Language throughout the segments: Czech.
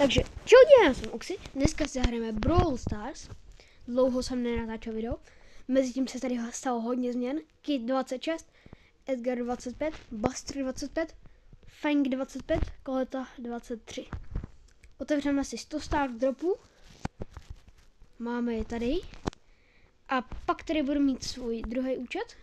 Takže, čau, já jsem Oxy, dneska si zahrajeme Brawl Stars. Dlouho jsem nenatáčel video. Mezitím se tady stalo hodně změn. Kid 26, Edgar 25, Buster 25, Fang 25, Coleta 23. Otevřeme si 100 star dropů. Máme je tady. A pak tady budu mít svůj druhý účet.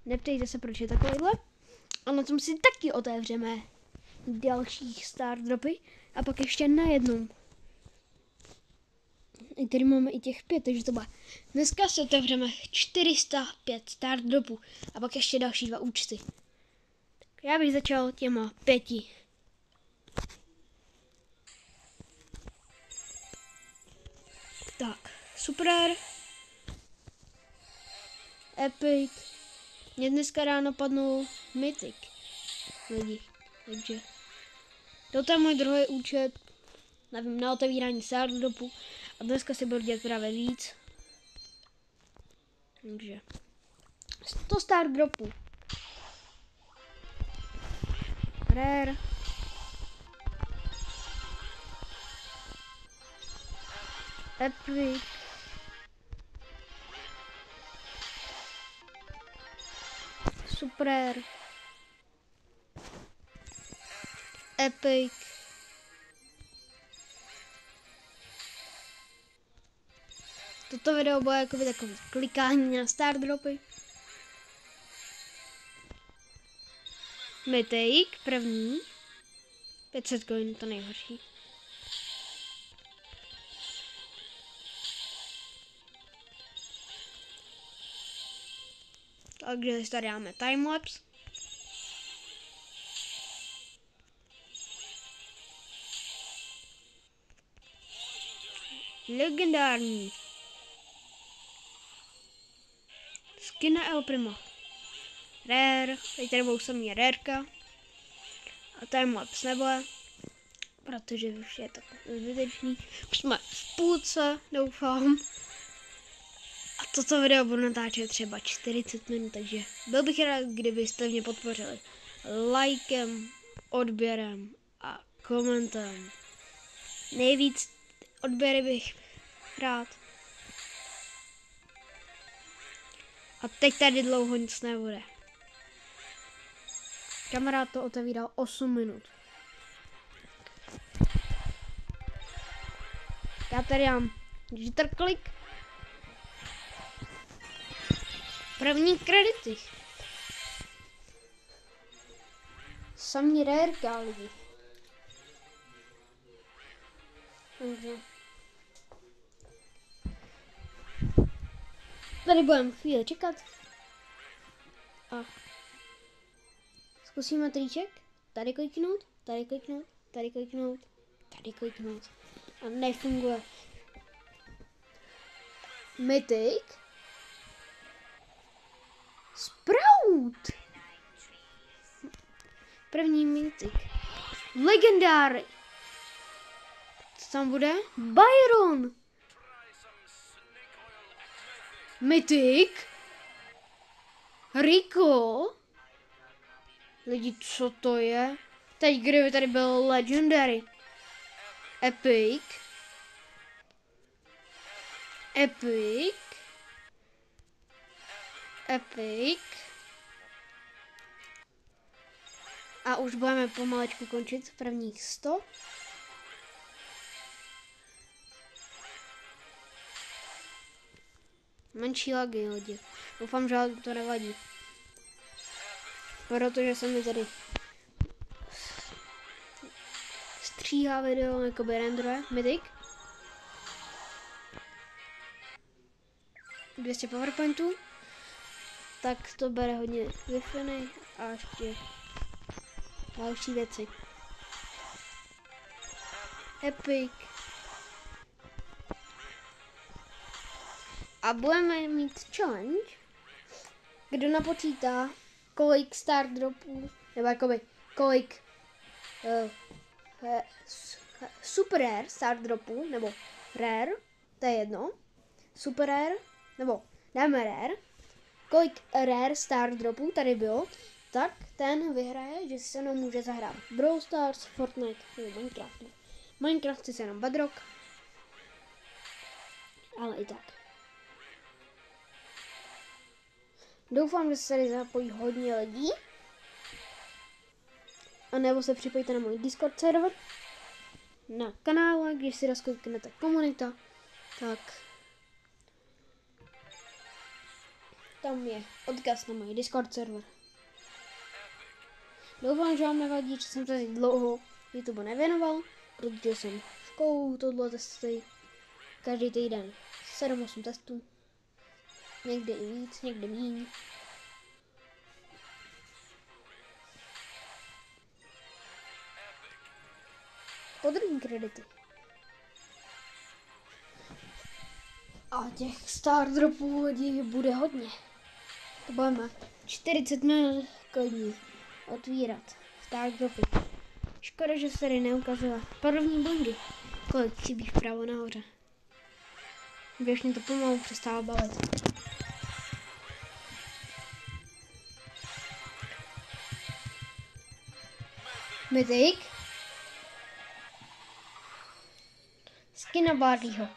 Neptejte se, proč je takovýhle. A na tom si taky otevřeme dalších star dropy. A pak ještě najednou. I tady máme i těch 5, takže to bude. Dneska si otevřeme 405 star dropů. A pak ještě další 2 účty. Tak já bych začal těma 5. Tak, super. Epic. Mě dneska ráno padnul Mythic. Lidi, takže toto je můj druhý účet, nevím, na otevírání star dropů. A dneska si budu dělat právě víc. Takže 100 star dropů. Rare. Epic. Super. Epic. Toto video bude jakoby takový klikání na star dropy. Mythic, první. 500 coin, to nejhorší. Takže tady dáme timelapse. Legendární. Skin na El Primo. Rare. Tady budou samý rareka. A timelapse nebude. Protože už je tak zbytečný. Už jsme v půlce, doufám. A toto video budu natáčet třeba 40 minut, takže byl bych rád, kdybyste mě podpořili lajkem, odběrem a komentem. Nejvíc odběry bych rád. A teď tady dlouho nic nebude. Kamarád to otevíral 8 minut. Já tady mám jitterklik. První kredity. Samý rareka, lidi. Takže tady budeme chvíli čekat. A zkusíme triček. Tady kliknout, tady kliknout, tady kliknout, tady kliknout. A nefunguje. Mythic. Sprout. První Mythic. Legendary. Co tam bude? Byron. Mythic. Rico. Lidi, co to je? Teď kdyby tady byl Legendary. Epic. Epic. Epic. A už budeme pomalečku končit prvních 100. Menší lagy, lidi. Doufám, že to nevadí. Protože se mi tady stříhá video, jakoby renderuje. Mythic. 200 powerpointů. Tak to bere hodně Wi-Fi a ještě další věci. Epic. A budeme mít challenge, kdo napočítá, kolik star dropů, nebo jakoby kolik super rare star dropů, nebo rare, to je jedno, super rare, nebo dáme rare, kolik rare star dropů tady bylo, tak ten vyhraje, že si se mnou může zahrát Brawl Stars, Fortnite nebo Minecraft. Minecraft je jenom Bedrock. Ale i tak. Doufám, že se tady zapojí hodně lidí. A nebo se připojíte na můj Discord server. Na kanále, když si rozkliknete komunita, tak tam je odkaz na můj Discord server. Doufám, že vám nevadí, že jsem tady dlouho YouTube nevěnoval, protože jsem školu tohle testy každý týden 7-8 testů. Někdy i víc, někdy míň. Podrobní kredity. A těch star dropů bude hodně. To budeme 40 minut klidně otvírat star dropy. Škoda, že se tady neukazuje první bongy. Kolik chybí vpravo nahoře. Už mě to pomalu přestává bavit. Mythic. Skina Barleyho.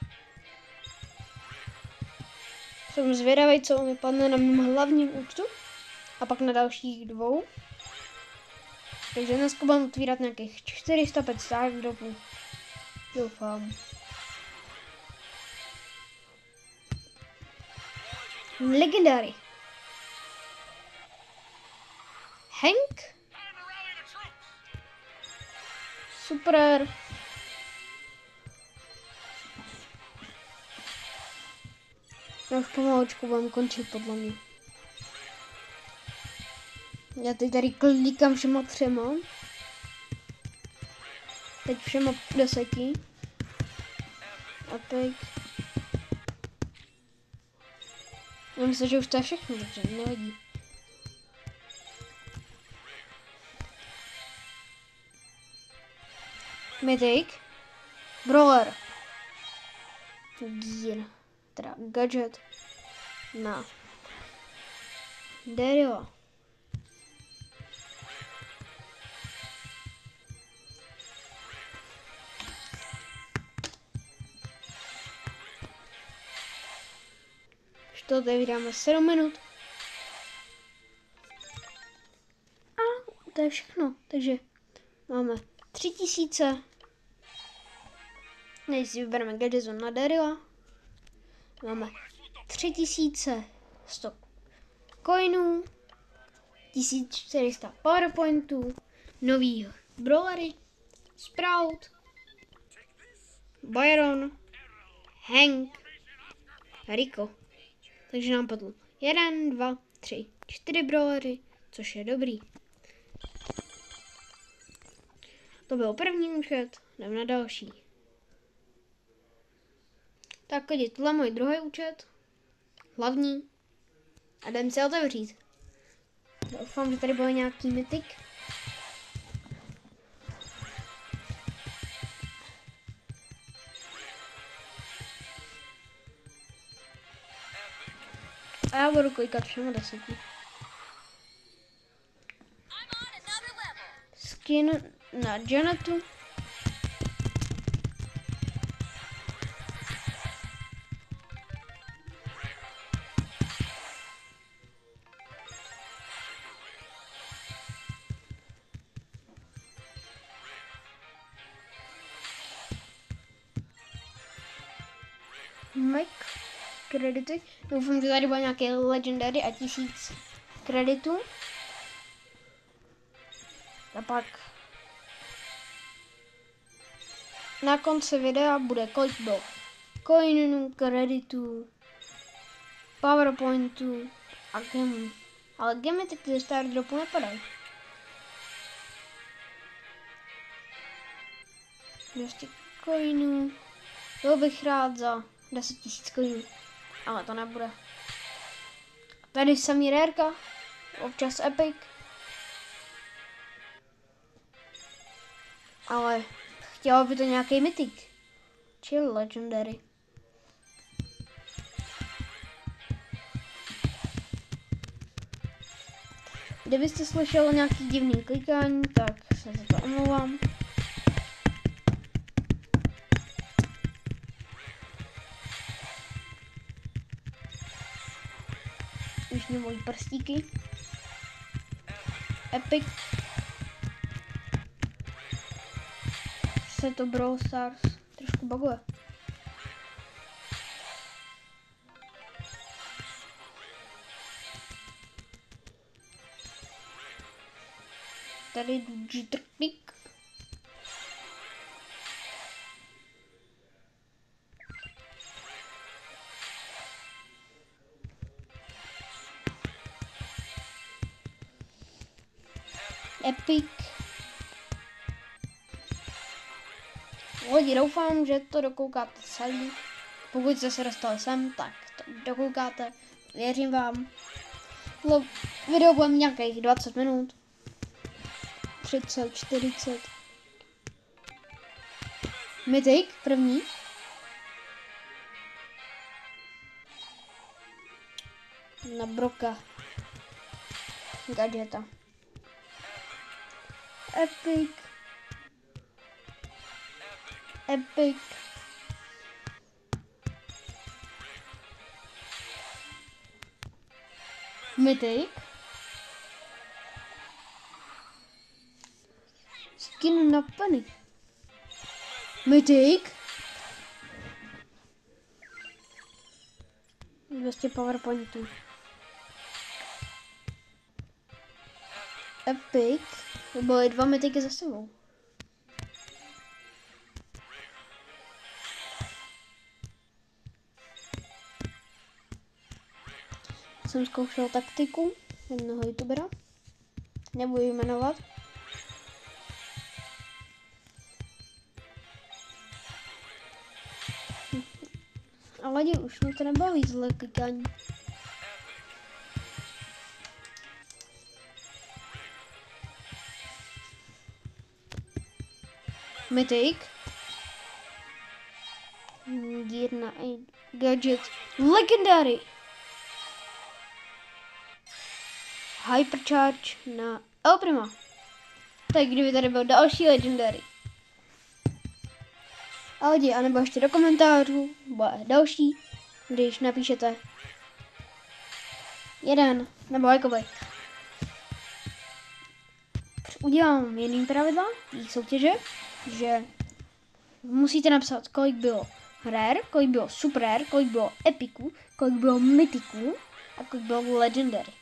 Jsem zvědavý, co mi padne na mém hlavním účtu. A pak na dalších 2. Takže dneska budeme otvírat nějakých 405 star dropů. Doufám. Legendary. Hank. Super. Já už pomaličku budem končit podle mě. Já teď tady klikám všema 3. Teď všema 10. A teď... Já myslím, že už to je všechno, takže nevadí. Mythic. Brawler. Gear. Teda gadget. Na. Daryl. To otevíráme 7 minut. A to je všechno. Takže máme 3000. Než si vybereme gadget na Daryla. Máme 3100 coinů, 1400 powerpointů, nový brawlery, Sprout, Byron, Hank, Rico. Takže nám padlo 1, 2, 3, 4 brawlery, což je dobrý. To byl první účet, jdem na další. Tak tohle je můj druhý účet, hlavní, a jdem si otevřít. Doufám, že tady bude nějaký mythic. A já budu klikat všemu 10. Skin na Janetu. Mike. Kredity. Doufám, že tady bude nějaké legendary a 1000 kreditů. A pak na konci videa bude kolik bylo coinů, kreditů, powerpointů a gemů. Ale gemy teď ze star dropu nepadají. 200 coinů. To bych rád za 10 000 coinů. Ale to nebude. Tady samý rareka, občas epic. Ale chtěla by to nějaký mythic. Či legendary. Kdybyste slyšeli nějaký divný klikání, tak se za to omlouvám. konečně mojí prstíky. Epic. Se to Brawl Stars trošku buguje. Tady jdu jitterklik. Epic. Lidi, doufám, že to dokoukáte celý. Pokud jste se dostali sem, tak to dokoukáte. Věřím vám. Video bude mít nějakých 20 minut. 30, 40. Mythic, první. Na Broka. Gadgeta. Epic. Epic. Mythic. Skin na Penny. Mythic. 200 PowerPointů. Epic. To byly 2 mythiky za sebou. Jsem zkoušel taktiku jednoho youtubera. Nebudu jmenovat. Ale už mě to nebaví zle klikání. Mythic. Gear na gadget. Legendary. Hypercharge na El Primo. Tak kdyby tady byl další legendary. A lidi, anebo ještě do komentářů bude další, když napíšete jeden nebo jakoby. Udělám jedný pravidla té soutěže, že musíte napsat, kolik bylo rare, kolik bylo super rare, kolik bylo epiku, kolik bylo mythiku a kolik bylo legendary.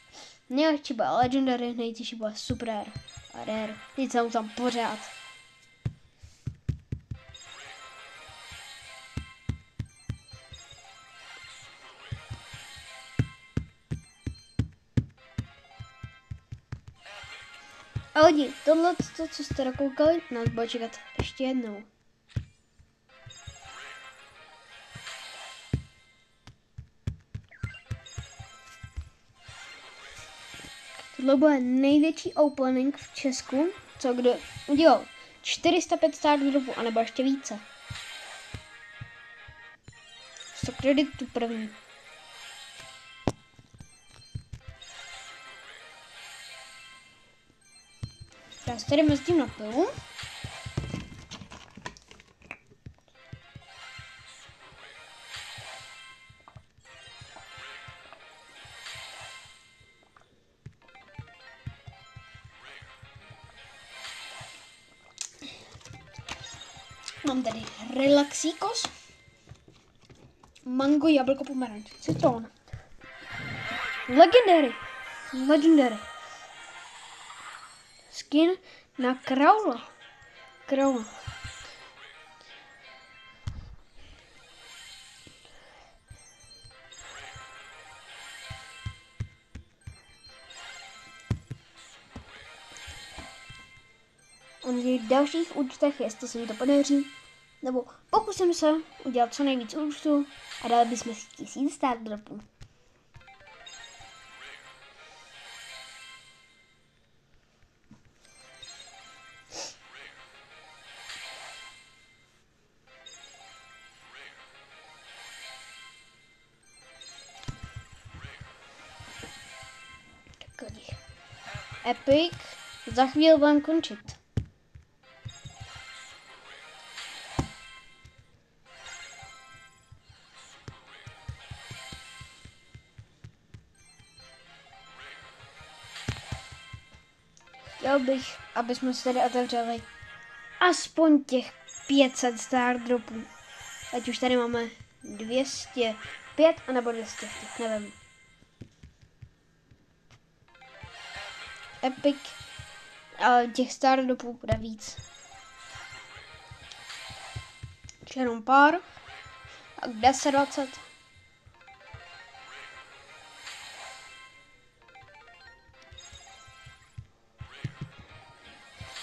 Nejlepší bude legendary, nejtěžší bude super rare a rare. Teď jsem tam pořád. A lidi, tohle, co jste dokoukali, nás bude čekat ještě jednou. Tohle bude největší opening v Česku, co kdo udělal. 405 start dropů, anebo ještě více. 100 kreditů první. Já se tady mezi tím napiju. Mám tady relaxíkos, mango, jablko, pomeranč, citron. Legendary. Legendary. Skin na Kraula. Kraula. A na těch dalších účtech, jestli se mi to podaří, nebo pokusím se udělat co nejvíc účtů a dali bychom si 1000 start dropů. Epic. Za chvíli budeme končit. Chtěl bych, aby jsme si tady otevřeli aspoň těch 500 star dropů. Ať už tady máme 205 anebo 200, nevím. Epic, ale těch star dropů bude víc. Jenom pár. Tak 10-20.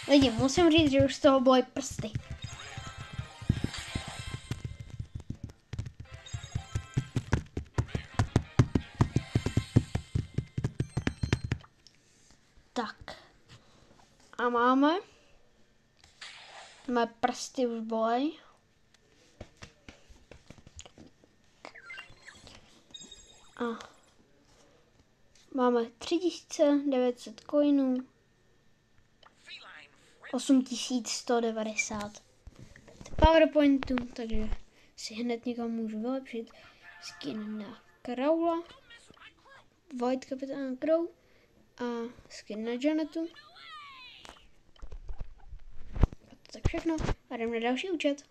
Lidi, musím říct, že už z toho bolí prsty. Tak. A máme. Mé prsty už bolí. A máme 3900 coinů. 8190 PowerPointu, takže si hned někam můžu vylepšit skin na Crowla, White Kapitán Crow a skin na Janetu. Tak všechno a jdem na další účet.